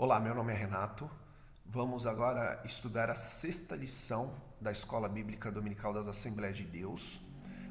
Olá, meu nome é Renato. Vamos agora estudar a sexta lição da Escola Bíblica Dominical das Assembleias de Deus.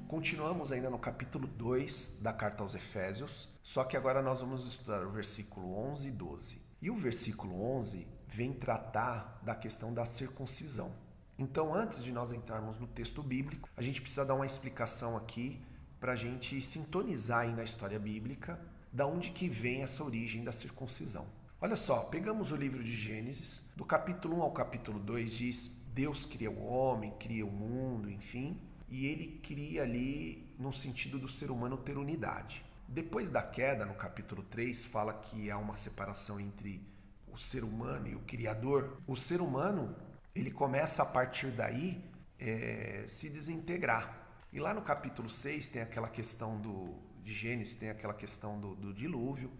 Continuamos ainda no capítulo 2 da Carta aos Efésios, só que agora nós vamos estudar o versículo 11 e 12. E o versículo 11 vem tratar da questão da circuncisão. Então, antes de nós entrarmos no texto bíblico, a gente precisa dar uma explicação aqui para a gente sintonizar aí na história bíblica da onde que vem essa origem da circuncisão. Olha só, pegamos o livro de Gênesis, do capítulo 1 ao capítulo 2 diz: Deus cria o homem, cria o mundo, enfim, e ele cria ali no sentido do ser humano ter unidade. Depois da queda, no capítulo 3, fala que há uma separação entre o ser humano e o Criador. O ser humano, ele começa a partir daí se desintegrar. E lá no capítulo 6 tem aquela questão de Gênesis, tem aquela questão do dilúvio,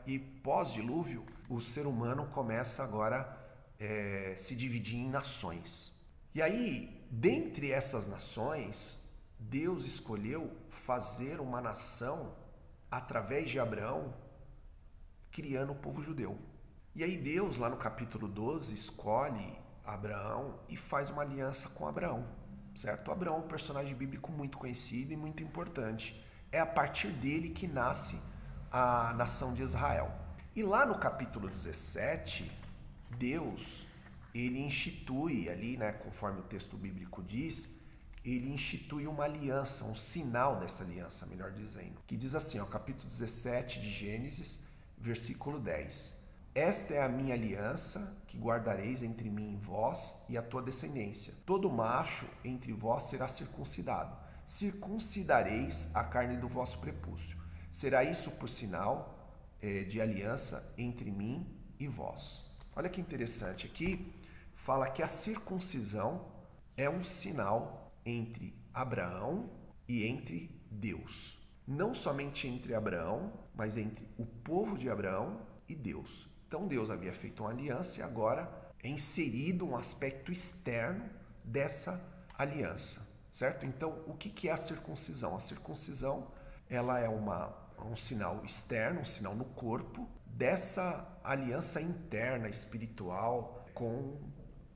e pós-dilúvio, o ser humano começa agora a se dividir em nações. E aí, dentre essas nações, Deus escolheu fazer uma nação através de Abraão, criando o povo judeu. E aí Deus, lá no capítulo 12, escolhe Abraão e faz uma aliança com Abraão, certo? Abraão é um personagem bíblico muito conhecido e muito importante. É a partir dele que nasce a nação de Israel. E lá no capítulo 17, Deus, ele institui ali, né, conforme o texto bíblico diz, ele institui uma aliança, um sinal dessa aliança, melhor dizendo, que diz assim, ó, capítulo 17 de Gênesis, versículo 10. Esta é a minha aliança que guardareis entre mim e vós e a tua descendência. Todo macho entre vós será circuncidado. Circuncidareis a carne do vosso prepúcio. Será isso por sinal de aliança entre mim e vós. Olha que interessante aqui, fala que a circuncisão é um sinal entre Abraão e entre Deus. Não somente entre Abraão, mas entre o povo de Abraão e Deus. Então Deus havia feito uma aliança e agora é inserido um aspecto externo dessa aliança, certo? Então, o que é a circuncisão? A circuncisão, ela é um sinal externo, um sinal no corpo dessa aliança interna, espiritual com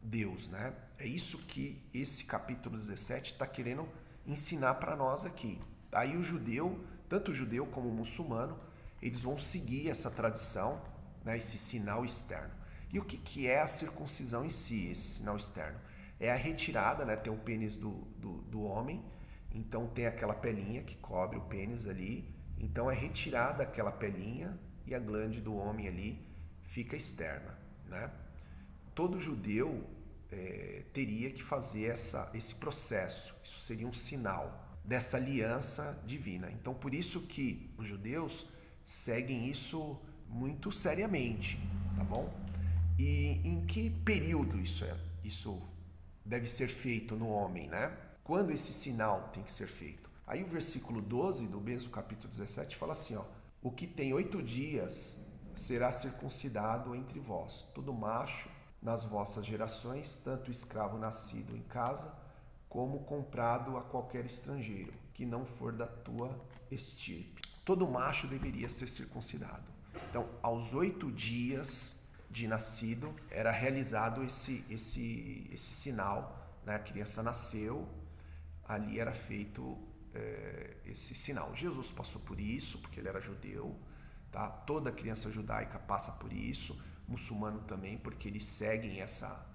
Deus, né? É isso que esse capítulo 17 está querendo ensinar para nós aqui. Aí o judeu, tanto o judeu como o muçulmano, eles vão seguir essa tradição, né, esse sinal externo. E o que é a circuncisão em si, esse sinal externo? É a retirada, né, tem o pênis do homem, então tem aquela pelinha que cobre o pênis ali, então é retirada aquela pelinha e a glande do homem ali fica externa, né? Todo judeu teria que fazer esse processo, isso seria um sinal dessa aliança divina. Então por isso que os judeus seguem isso muito seriamente, tá bom? E em que período isso deve ser feito no homem, né? Quando esse sinal tem que ser feito? Aí o versículo 12 do mesmo capítulo 17 fala assim, ó: o que tem 8 dias será circuncidado entre vós, todo macho nas vossas gerações, tanto escravo nascido em casa, como comprado a qualquer estrangeiro, que não for da tua estirpe. Todo macho deveria ser circuncidado. Então, aos 8 dias de nascido, era realizado esse sinal, né? A criança nasceu, ali era feito esse sinal. Jesus passou por isso, porque ele era judeu, tá? Toda criança judaica passa por isso, muçulmano também, porque eles seguem essa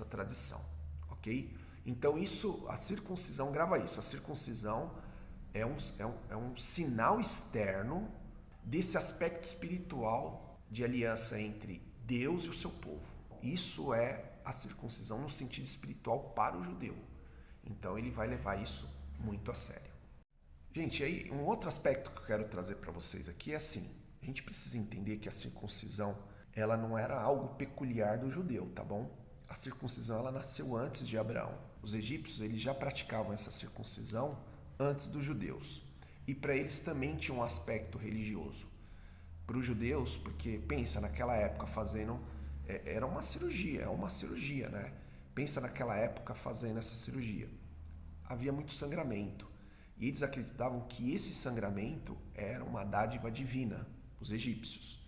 tradição, ok? Então isso, a circuncisão, grava isso, a circuncisão é um sinal externo desse aspecto espiritual de aliança entre Deus e o seu povo. Isso é a circuncisão no sentido espiritual para o judeu. Então ele vai levar isso muito a sério. Gente, aí um outro aspecto que eu quero trazer para vocês aqui é assim, a gente precisa entender que a circuncisão, ela não era algo peculiar do judeu, tá bom? A circuncisão, ela nasceu antes de Abraão. Os egípcios, eles já praticavam essa circuncisão antes dos judeus. E para eles também tinha um aspecto religioso. Para os judeus, porque pensa naquela época fazendo, era uma cirurgia, né? Pensa naquela época fazendo essa cirurgia. Havia muito sangramento. E eles acreditavam que esse sangramento era uma dádiva divina, os egípcios.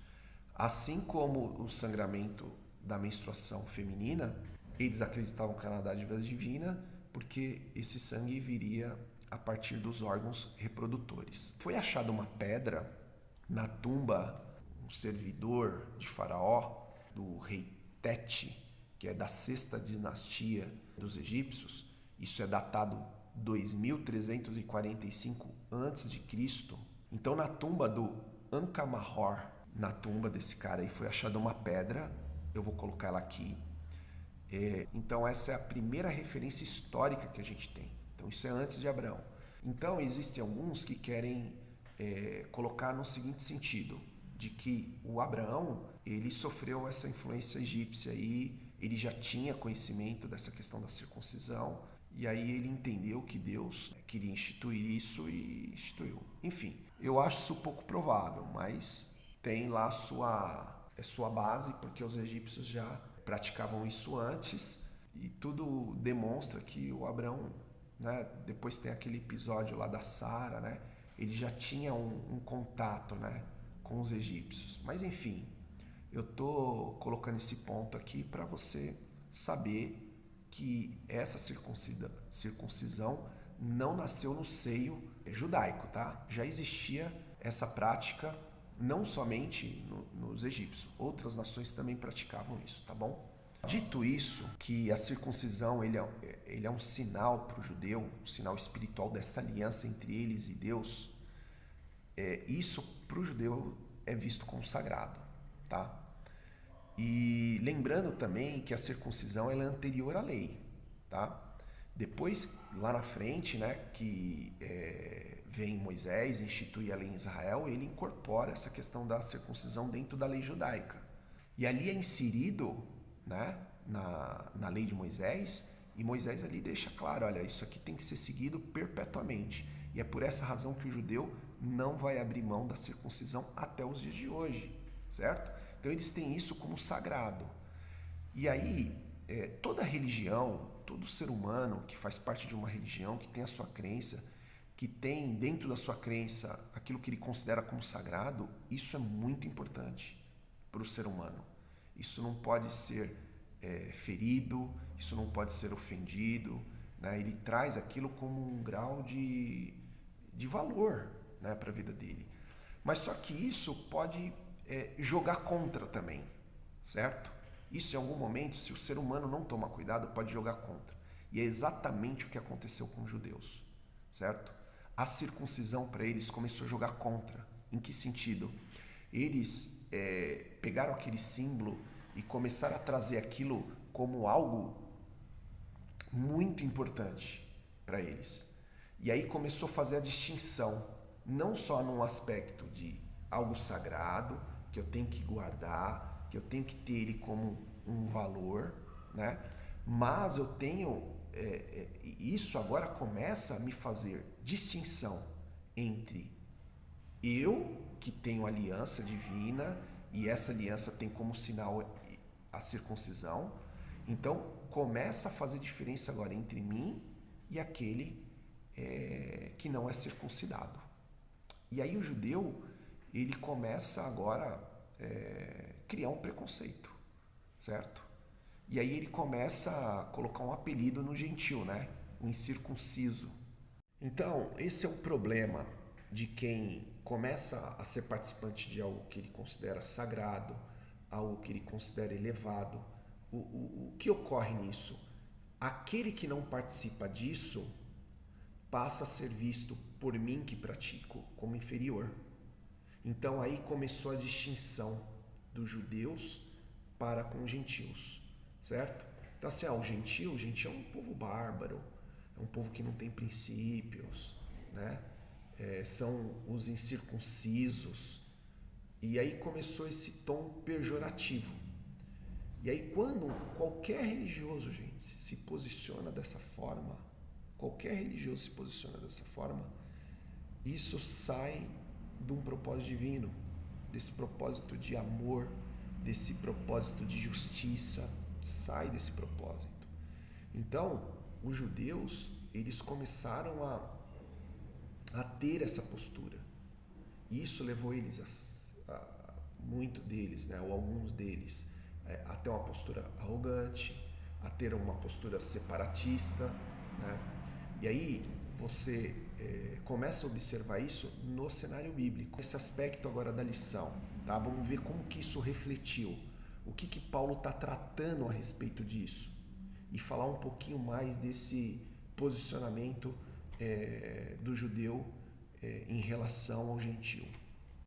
Assim como o sangramento da menstruação feminina, eles acreditavam que era uma dádiva divina, porque esse sangue viria a partir dos órgãos reprodutores. Foi achada uma pedra na tumba, um servidor de Faraó, do rei Tete, que é da sexta dinastia dos egípcios. Isso é datado 2345 a.C. Então, na tumba do Ankh-Mahor, na tumba desse cara aí, foi achada uma pedra. Eu vou colocar ela aqui. Então, essa é a primeira referência histórica que a gente tem. Então, isso é antes de Abraão. Então, existem alguns que querem colocar no seguinte sentido, de que o Abraão, ele sofreu essa influência egípcia aí, ele já tinha conhecimento dessa questão da circuncisão, e aí ele entendeu que Deus queria instituir isso e instituiu. Enfim, eu acho isso pouco provável, mas tem lá sua base, porque os egípcios já praticavam isso antes, e tudo demonstra que o Abraão, né, depois tem aquele episódio lá da Sara, né, ele já tinha um contato, né, com os egípcios. Mas enfim, eu estou colocando esse ponto aqui para você saber que essa circuncisão não nasceu no seio judaico, tá? Já existia essa prática não somente nos egípcios, outras nações também praticavam isso, tá bom? Dito isso, que a circuncisão ele é um sinal para o judeu, um sinal espiritual dessa aliança entre eles e Deus, isso para o judeu é visto como sagrado, tá? E lembrando também que a circuncisão ela é anterior à lei, tá? Depois, lá na frente, né, que vem Moisés, institui a lei em Israel, ele incorpora essa questão da circuncisão dentro da lei judaica. E ali é inserido, né, na lei de Moisés, e Moisés ali deixa claro, olha, isso aqui tem que ser seguido perpetuamente. E é por essa razão que o judeu não vai abrir mão da circuncisão até os dias de hoje, certo? Então eles têm isso como sagrado. E aí, toda religião, todo ser humano que faz parte de uma religião, que tem a sua crença, que tem dentro da sua crença aquilo que ele considera como sagrado, isso é muito importante para o ser humano. Isso não pode ser ferido, isso não pode ser ofendido, né? Ele traz aquilo como um grau de valor, né, para a vida dele. Mas só que isso pode jogar contra também, certo? Isso em algum momento, se o ser humano não tomar cuidado, pode jogar contra. E é exatamente o que aconteceu com os judeus, certo? A circuncisão para eles começou a jogar contra. Em que sentido? Eles pegaram aquele símbolo e começaram a trazer aquilo como algo muito importante para eles. E aí começou a fazer a distinção, não só num aspecto de algo sagrado, que eu tenho que guardar, que eu tenho que ter ele como um valor, né? Mas eu tenho, isso agora começa a me fazer distinção entre eu, que tenho aliança divina, e essa aliança tem como sinal a circuncisão, então começa a fazer diferença agora entre mim e aquele que não é circuncidado. E aí o judeu, ele começa agora a criar um preconceito, certo? E aí ele começa a colocar um apelido no gentil, né? O incircunciso. Então, esse é o problema de quem começa a ser participante de algo que ele considera sagrado, algo que ele considera elevado. O que ocorre nisso? Aquele que não participa disso passa a ser visto por mim que pratico como inferior. Então aí começou a distinção dos judeus para com os gentios, certo? Então assim, o gentio é um povo bárbaro, é um povo que não tem princípios, né? São os incircuncisos. E aí começou esse tom pejorativo. E aí quando qualquer religioso, gente, se posiciona dessa forma, isso sai de um propósito divino, desse propósito de amor, desse propósito de justiça, sai desse propósito. Então, os judeus, eles começaram a ter essa postura. E isso levou eles a muito deles, né, ou alguns deles, a ter uma postura arrogante, a ter uma postura separatista, né? E aí você começa a observar isso no cenário bíblico. Esse aspecto agora da lição, tá? Vamos ver como que isso refletiu, o que Paulo está tratando a respeito disso e falar um pouquinho mais desse posicionamento do judeu em relação ao gentio.